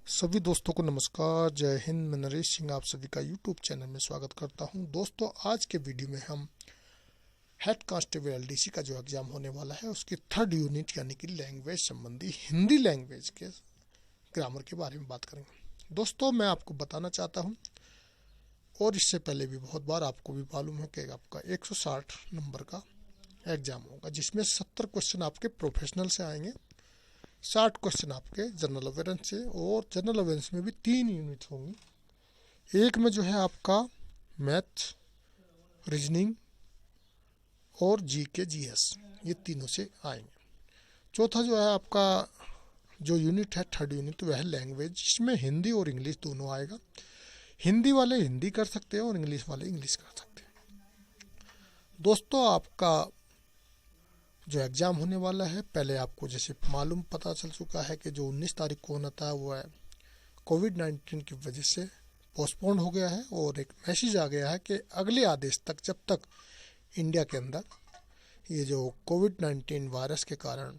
सभी दोस्तों को नमस्कार, जय हिंद। मैं नरेश सिंह आप सभी का यूट्यूब चैनल में स्वागत करता हूं। दोस्तों, आज के वीडियो में हम हेड कांस्टेबल एलडीसी का जो एग्ज़ाम होने वाला है उसकी थर्ड यूनिट यानी कि लैंग्वेज संबंधी हिंदी लैंग्वेज के ग्रामर के बारे में बात करेंगे। दोस्तों, मैं आपको बताना चाहता हूँ, और इससे पहले भी बहुत बार आपको भी मालूम है कि आपका 160 नंबर का एग्ज़ाम होगा, जिसमें 70 क्वेश्चन आपके प्रोफेशनल से आएंगे, 60 क्वेश्चन आपके जनरल अवेयरेंस से, और जनरल अवेयरेंस में भी 3 यूनिट होंगी। एक में जो है आपका मैथ, रीजनिंग और जीके जीएस, ये तीनों से आएंगे। चौथा जो है आपका जो यूनिट है थर्ड यूनिट, वह है लैंग्वेज, जिसमें हिंदी और इंग्लिश दोनों आएगा। हिंदी वाले हिंदी कर सकते हैं और इंग्लिश वाले इंग्लिश कर सकते हैं। दोस्तों, आपका जो एग्ज़ाम होने वाला है, पहले आपको जैसे मालूम पता चल चुका है कि जो 19 तारीख को होना था वो है कोविड-19 की वजह से पोस्टपोन हो गया है, और एक मैसेज आ गया है कि अगले आदेश तक, जब तक इंडिया के अंदर ये जो कोविड-19 वायरस के कारण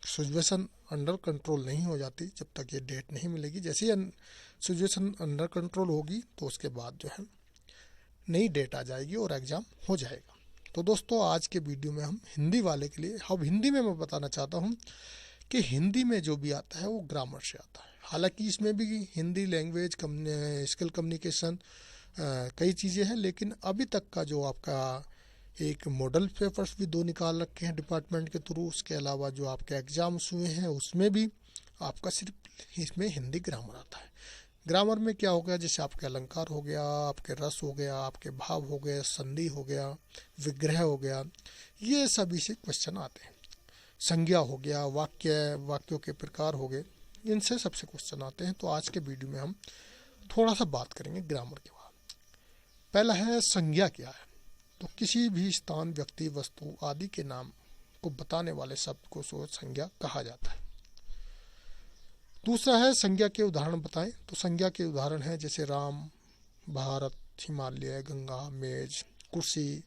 सिचुएशन अंडर कंट्रोल नहीं हो जाती, जब तक ये डेट नहीं मिलेगी। जैसे ही सिचुएशन अंडर कंट्रोल होगी तो उसके बाद जो है नई डेट आ जाएगी और एग्ज़ाम हो जाएगा। तो दोस्तों, आज के वीडियो में हम हिंदी वाले के लिए, अब हिंदी में मैं बताना चाहता हूँ कि हिंदी में जो भी आता है वो ग्रामर से आता है। हालांकि इसमें भी हिंदी लैंग्वेज स्किल कम्युनिकेशन कई चीज़ें हैं, लेकिन अभी तक का जो आपका एक मॉडल पेपर्स भी 2 निकाल रखे हैं डिपार्टमेंट के थ्रू। उसके अलावा जो आपके एग्ज़ाम्स हुए हैं उसमें भी आपका सिर्फ इसमें हिंदी ग्रामर आता है। ग्रामर में क्या हो गया, जैसे आपके अलंकार हो गया, आपके रस हो गया, आपके भाव हो गए, संधि हो गया, विग्रह हो गया, ये सभी से क्वेश्चन आते हैं। संज्ञा हो गया, वाक्यों के प्रकार हो गए, इनसे सबसे क्वेश्चन आते हैं। तो आज के वीडियो में हम थोड़ा सा बात करेंगे ग्रामर के बाद। पहला है संज्ञा क्या है। तो किसी भी स्थान, व्यक्ति, वस्तु आदि के नाम को बताने वाले शब्द को संज्ञा कहा जाता है। दूसरा है संज्ञा के उदाहरण बताएं। तो संज्ञा के उदाहरण हैं जैसे राम, भारत, हिमालय, गंगा, मेज, कुर्सी,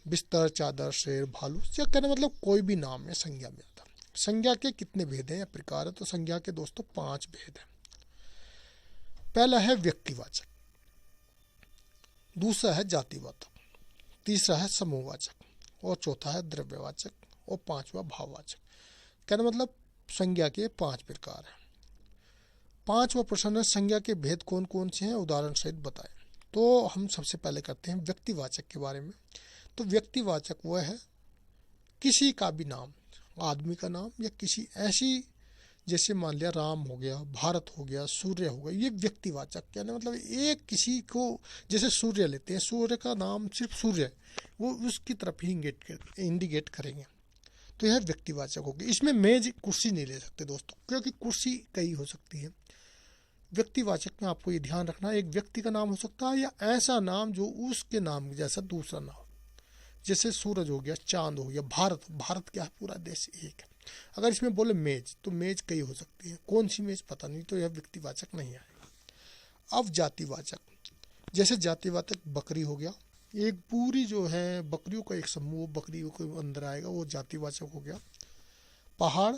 बिस्तर, चादर, शेर, भालू, या कहने मतलब कोई भी नाम है संज्ञा में आता। संज्ञा के कितने भेद हैं या प्रकार है। तो संज्ञा के दोस्तों 5 भेद हैं। पहला है व्यक्तिवाचक, दूसरा है जातिवाचक, तीसरा है समूहवाचक, और चौथा है द्रव्यवाचक, और 5वां भाववाचक। कहने मतलब संज्ञा के 5 प्रकार हैं। 5वां प्रश्न है संज्ञा के भेद कौन कौन से हैं, उदाहरण सहित बताएं। तो हम सबसे पहले करते हैं व्यक्तिवाचक के बारे में। तो व्यक्तिवाचक वह है किसी का भी नाम, आदमी का नाम, या किसी ऐसी, जैसे मान लिया राम हो गया, भारत हो गया, सूर्य हो गया, ये व्यक्तिवाचक कहने मतलब एक किसी को, जैसे सूर्य लेते हैं, सूर्य का नाम सिर्फ सूर्य है, वो उसकी तरफ ही इंडिकेट करेंगे, तो यह व्यक्तिवाचक होगी। इसमें मेज, कुर्सी नहीं ले सकते दोस्तों, क्योंकि कुर्सी कई हो सकती है। व्यक्तिवाचक में आपको ये ध्यान रखना है, एक व्यक्ति का नाम हो सकता है या ऐसा नाम जो उसके नाम जैसा दूसरा ना हो। जैसे सूरज हो गया, चांद हो गया, भारत, भारत क्या है, पूरा देश एक है। अगर इसमें बोले मेज, तो मेज कई हो सकती है, कौन सी मेज पता नहीं, तो यह व्यक्तिवाचक नहीं आएगा। अब जातिवाचक, जैसे जातिवाचक बकरी हो गया, एक पूरी जो है बकरियों का एक समूह बकरियों के अंदर आएगा, वो जातिवाचक हो गया। पहाड़,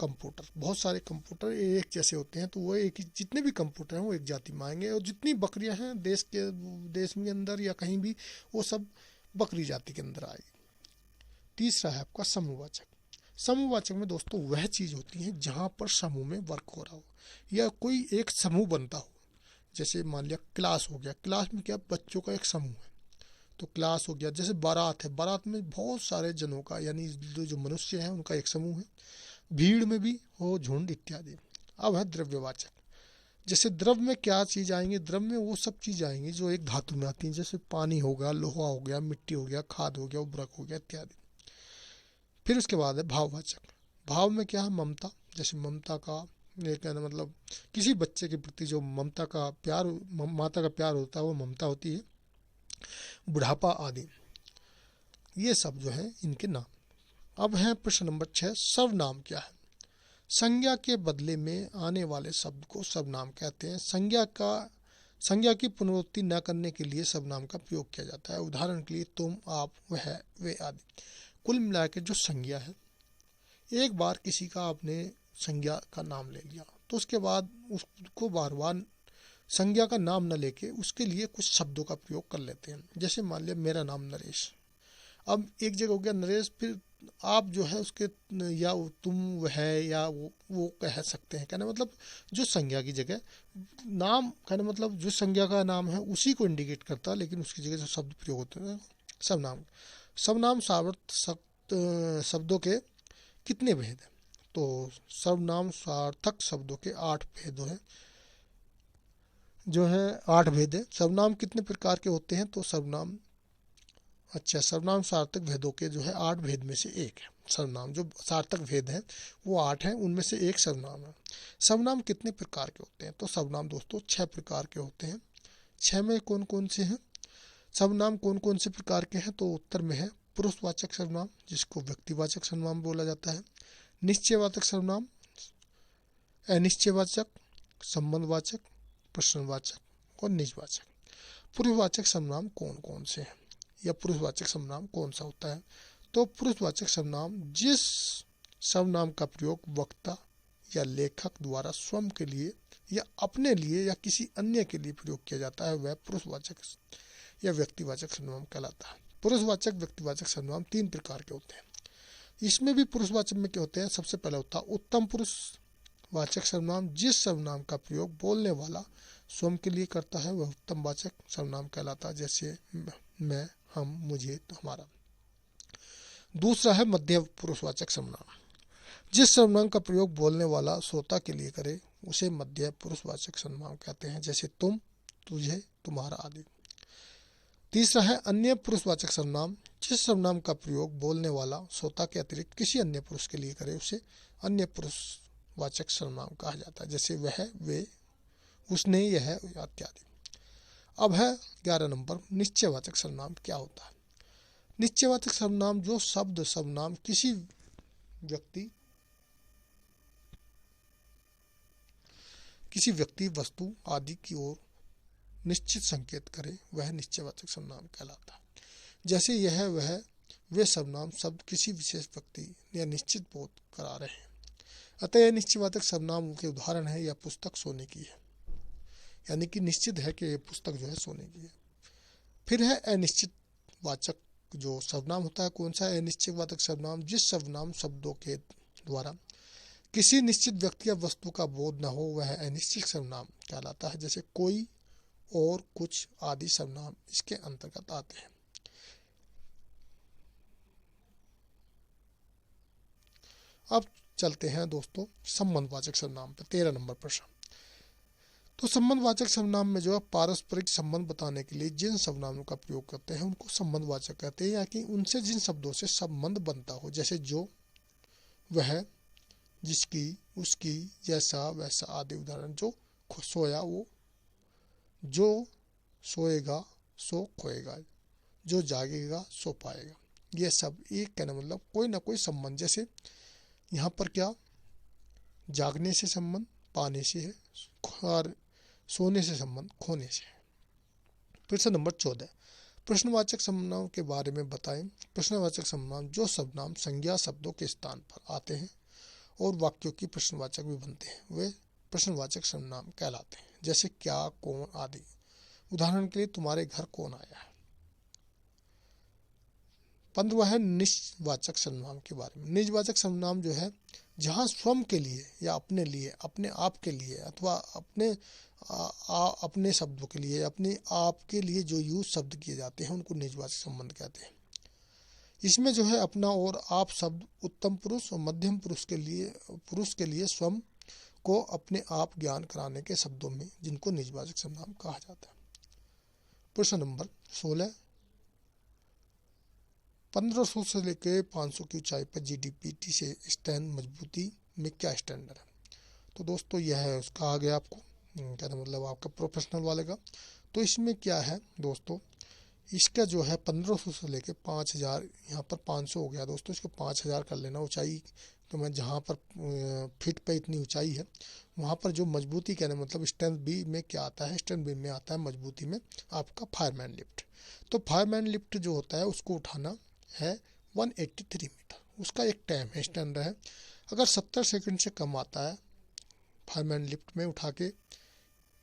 कंप्यूटर, बहुत सारे कंप्यूटर एक जैसे होते हैं, तो वो एक, जितने भी कंप्यूटर हैं वो एक जाति में आएंगे, और जितनी बकरियां हैं देश के अंदर या कहीं भी, वो सब बकरी जाति के अंदर आएगी। तीसरा है आपका समूहवाचक। समूहवाचक में दोस्तों वह चीज़ होती है जहाँ पर समूह में वर्क हो रहा हो या कोई एक समूह बनता हो। जैसे मान लिया क्लास हो गया, क्लास में क्या, बच्चों का एक समूह है, तो क्लास हो गया। जैसे बारात है, बारात में बहुत सारे जनों का, यानी जो मनुष्य हैं उनका एक समूह है। भीड़ में भी हो, झुंड इत्यादि। अब है द्रव्यवाचक, जैसे द्रव में क्या चीज़ आएंगे, द्रव में वो सब चीज़ आएंगी जो एक धातु में आती हैं, जैसे पानी हो गया, लोहा हो गया, मिट्टी हो गया, खाद हो गया, उर्वरक हो गया इत्यादि। फिर उसके बाद है भाववाचक। भाव में क्या है, ममता, जैसे ममता का ये कहना मतलब किसी बच्चे के प्रति जो ममता का प्यार, माता का प्यार होता है, वो ममता होती है। बुढ़ापा आदि, ये सब जो है इनके नाम। अब है प्रश्न नंबर 6, सर्वनाम क्या है। संज्ञा के बदले में आने वाले शब्द को सर्वनाम कहते हैं। संज्ञा की पुनरुक्ति न करने के लिए सर्वनाम का प्रयोग किया जाता है। उदाहरण के लिए तुम, आप, वह, वे आदि। कुल मिलाकर जो संज्ञा है, एक बार किसी का आपने संज्ञा का नाम ले लिया, तो उसके बाद उसको बार बार संज्ञा का नाम न लेके उसके लिए कुछ शब्दों का प्रयोग कर लेते हैं। जैसे मान लिया मेरा नाम नरेश, अब एक जगह हो गया नरेश, फिर आप जो है उसके या तुम वह या वो कह सकते हैं। कहने मतलब जो संज्ञा की जगह नाम, कहने मतलब जो संज्ञा का नाम है उसी को इंडिकेट करता है, लेकिन उसकी जगह जो शब्द प्रयोग होते हैं सर्वनाम। सर्वनाम सार्थक शब्दों के कितने भेद हैं? तो सर्वनाम सार्थक शब्दों के 8 भेद हैं, जो है 8 भेद है। सर्वनाम कितने प्रकार के होते हैं? तो सर्वनाम सर्वनाम सार्थक भेदों के जो है 8 भेद में से एक है सर्वनाम। जो सार्थक भेद है वो 8 हैं, उनमें से एक सर्वनाम है। सर्वनाम कितने प्रकार के होते हैं? तो सर्वनाम दोस्तों 6 प्रकार के होते हैं। 6 में कौन कौन से हैं? सर्वनाम कौन कौन से प्रकार के हैं? तो उत्तर में है पुरुषवाचक सर्वनाम, जिसको व्यक्तिवाचक सर्वनाम बोला जाता है। निश्चयवाचक सर्वनाम, अनिश्चयवाचक, संबंधवाचक, प्रश्नवाचक और निजवाचक। पुरुषवाचक सर्वनाम कौन कौन से हैं या पुरुषवाचक सर्वनाम कौन सा होता है? तो पुरुषवाचक सर्वनाम जिस सर्वनाम का प्रयोग वक्ता या लेखक द्वारा स्वयं के लिए या अपने लिए या किसी अन्य के लिए प्रयोग किया जाता है वह पुरुषवाचक या व्यक्तिवाचक सर्वनाम कहलाता है। पुरुषवाचक व्यक्तिवाचक सर्वनाम 3 प्रकार के होते हैं। इसमें भी पुरुषवाचक में क्या होते हैं? सबसे पहले होता है उत्तम पुरुषवाचक सर्वनाम, जिस सर्वनाम का प्रयोग बोलने वाला स्वयं के लिए करता है वह उत्तम वाचक सर्वनाम कहलाता है। जैसे मैं, हम, मुझे, तो हमारा। दूसरा है मध्य पुरुषवाचक सर्वनाम, जिस सर्वनाम का प्रयोग बोलने वाला श्रोता के लिए करे उसे मध्य पुरुषवाचक सर्वनाम कहते हैं। जैसे तुम, तुझे, तुम्हारा आदि। तीसरा है अन्य पुरुषवाचक सर्वनाम, जिस सर्वनाम का प्रयोग बोलने वाला श्रोता के अतिरिक्त किसी अन्य पुरुष के लिए करे उसे अन्य पुरुषवाचक सर्वनाम कहा जाता है। जैसे वह, वे, उसने, यह इत्यादि। अब है 11 नंबर निश्चयवाचक सर्वनाम क्या होता है? निश्चयवाचक सर्वनाम जो शब्द सर्वनाम किसी व्यक्ति वस्तु आदि की ओर निश्चित संकेत करे वह निश्चयवाचक सर्वनाम कहलाता है। जैसे यह, वह, वे सर्वनाम शब्द किसी विशेष व्यक्ति या निश्चित बोध करा रहे हैं, अतः यह निश्चयवाचक सर्वनाम के उदाहरण है। यह पुस्तक सोने की है, यानी कि निश्चित है कि ये पुस्तक जो है सोने की है। फिर है अनिश्चित वाचक जो सर्वनाम होता है। कौन सा अनिश्चित वाचक सर्वनाम? जिस सर्वनाम शब्दों के द्वारा किसी निश्चित व्यक्ति या वस्तु का बोध न हो वह अनिश्चित सर्वनाम कहलाता है। जैसे कोई और कुछ आदि सर्वनाम इसके अंतर्गत आते हैं। अब चलते हैं दोस्तों संबंधवाचक सर्वनाम पे। 13 नंबर प्रश्न। तो संबंधवाचक सर्वनाम में जो है पारस्परिक संबंध बताने के लिए जिन सर्वनामों का प्रयोग करते हैं उनको संबंधवाचक कहते हैं, या कि उनसे जिन शब्दों से संबंध बनता हो। जैसे जो, वह, जिसकी, उसकी, जैसा, वैसा आदि उदाहरण। जो सोया वो, जो सोएगा सो खोएगा, जो जागेगा सो पाएगा। ये सब एक कहना मतलब कोई ना कोई संबंध। जैसे यहाँ पर क्या जागने से संबंध पाने से है और सोने से संबंध खोने से है। प्रश्न नंबर 14 प्रश्नवाचक सर्वनाम के बारे में बताएं। प्रश्नवाचक सर्वनाम जो सर्वनाम संज्ञा शब्दों के स्थान पर आते हैं और वाक्यों की प्रश्नवाचक भी बनते हैं वे प्रश्नवाचक सर्वनाम कहलाते हैं। जैसे क्या, कौन आदि। उदाहरण के लिए तुम्हारे घर कौन आया है। 15वां है निजवाचक सर्वनाम के बारे में। निजवाचक सर्वनाम जो है जहाँ स्वयं के लिए या अपने लिए, अपने आप के लिए अथवा अपने शब्दों के लिए, अपने आप के लिए जो यूज शब्द किए जाते हैं उनको निजवाचक संबंध कहते हैं। इसमें जो है अपना और आप शब्द उत्तम पुरुष और मध्यम पुरुष के लिए स्वयं को अपने आप ज्ञान कराने के शब्दों में जिनको निजवाचक सर्वनाम कहा जाता है। प्रश्न नंबर 16 1500 से लेकर 500 की ऊंचाई पर जीडीपी से स्टैंड मजबूती में क्या स्टैंडर्ड है। तो दोस्तों यह है उसका आ गया आपको क्या मतलब आपका प्रोफेशनल वाले का। तो इसमें क्या है दोस्तों, इसका जो है 1500 से लेकर 5000, यहाँ पर 500 हो गया दोस्तों, इसको 5000 कर लेना ऊंचाई। तो मैं जहाँ पर फिट पे इतनी ऊंचाई है वहाँ पर जो मजबूती कहना मतलब स्ट्रेंथ बी में क्या आता है, स्ट्रेंथ बी में आता है मजबूती में आपका फायरमैन लिफ्ट। तो फायरमैन लिफ्ट जो होता है उसको उठाना है 183 मीटर, उसका एक टाइम है, स्टैंडर्ड है। अगर 70 सेकंड से कम आता है फायरमैन लिफ्ट में उठा के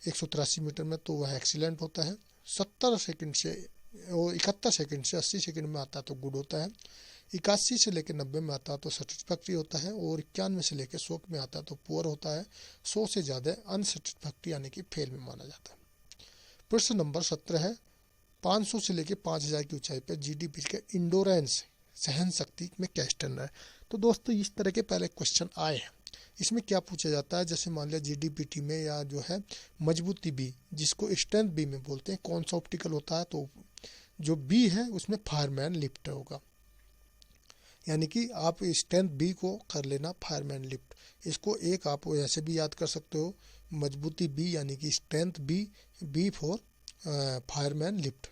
183 मीटर में, तो वह एक्सीलेंट होता है। 70 सेकंड से और 71 सेकंड से 80 सेकंड में आता है तो गुड होता है। 81 से लेकर 90 में आता है तो सेटिस्फैक्ट्री होता है, और 91 से लेकर 100 में आता है तो पुअर होता है। 100 से ज़्यादा अनसेटिस्फैक्ट्री यानी कि फेल में माना जाता है। प्रश्न नंबर 17 है, 500 से लेकर 5000 की ऊंचाई पर जीडीपी के इंडोरेंस सहन शक्ति में क्या स्टैंडर्ड है। तो दोस्तों इस तरह के पहले क्वेश्चन आए हैं। इसमें क्या पूछा जाता है, जैसे मान लिया जीडीपीटी में या जो है मजबूती बी, जिसको स्ट्रेंथ बी में बोलते हैं, कौन सा ऑप्टिकल होता है, तो जो बी है उसमें फायरमैन लिफ्ट होगा। यानी कि आप स्ट्रेंथ बी को कर लेना फायरमैन लिफ्ट। इसको एक आप ऐसे भी याद कर सकते हो, मजबूती बी यानी कि strength B, B for fireman lift.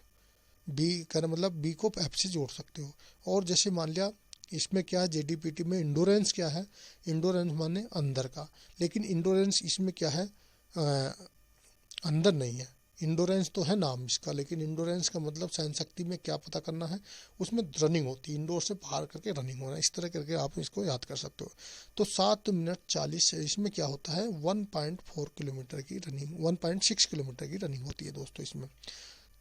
B का मतलब बी को एफ से जोड़ सकते हो। और जैसे मान लिया इसमें क्या है, जेडीपीटी में इंडोरेंस क्या है, इंडोरेंस माने अंदर का, लेकिन इंडोरेंस इसमें क्या है, अंदर नहीं है। इंडोरेंस तो है नाम इसका, लेकिन इंडोरेंस का मतलब सहन शक्ति में क्या पता करना है, उसमें रनिंग होती है, इंडोर से बाहर करके रनिंग होना, इस तरह करके आप इसको याद कर सकते हो। तो 7 मिनट 40 से इसमें क्या होता है, 1.4 किलोमीटर की रनिंग, 1.6 किलोमीटर की रनिंग होती है दोस्तों इसमें।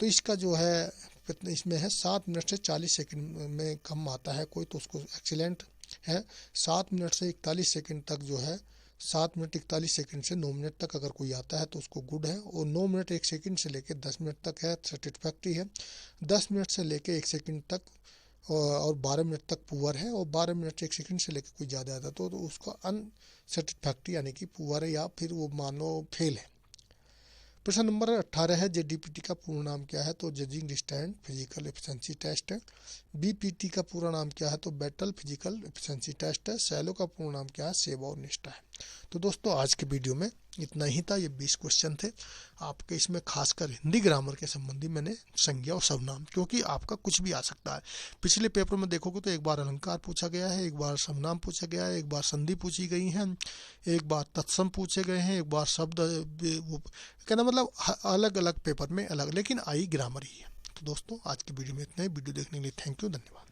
तो इसका जो है इसमें है 7 मिनट से 40 सेकंड में कम आता है कोई तो उसको एक्सीलेंट है। 7 मिनट से 41 सेकंड तक जो है, 7 मिनट 41 सेकंड से 9 मिनट तक अगर कोई आता है तो उसको गुड है, और 9 मिनट 1 सेकंड से लेकर 10 मिनट तक है सेटिस्फैक्ट्री है। 10 मिनट से लेकर 1 सेकंड तक और 12 मिनट तक पुअर है, और 12 मिनट 1 सेकंड से लेकर कोई ज़्यादा आता है तो उसका अनसेटिस्फैक्ट्री यानी कि पुअर है, या फिर वो मानो फेल है। प्रश्न नंबर 18 है, जेडीपीटी का पूर्ण नाम क्या है, तो judging distance physical efficiency test है। बीपीटी का पूरा नाम क्या है, तो बैटल फिजिकल एफिशिएंसी टेस्ट है। सैलो का पूर्ण नाम क्या है, सेवा और निष्ठा है। तो दोस्तों आज के वीडियो में इतना ही था, ये 20 क्वेश्चन थे आपके। इसमें खासकर हिंदी ग्रामर के संबंधी मैंने संज्ञा और सर्वनाम, क्योंकि आपका कुछ भी आ सकता है। पिछले पेपर में देखोगे तो एक बार अलंकार पूछा गया है, एक बार सर्वनाम पूछा गया है, एक बार संधि पूछी गई है, एक बार तत्सम पूछे गए हैं, एक बार शब्द, कहना मतलब अलग अलग पेपर में अलग, लेकिन आई ग्रामर ही है। तो दोस्तों आज की वीडियो में इतना ही। वीडियो देखने के लिए थैंक यू, धन्यवाद।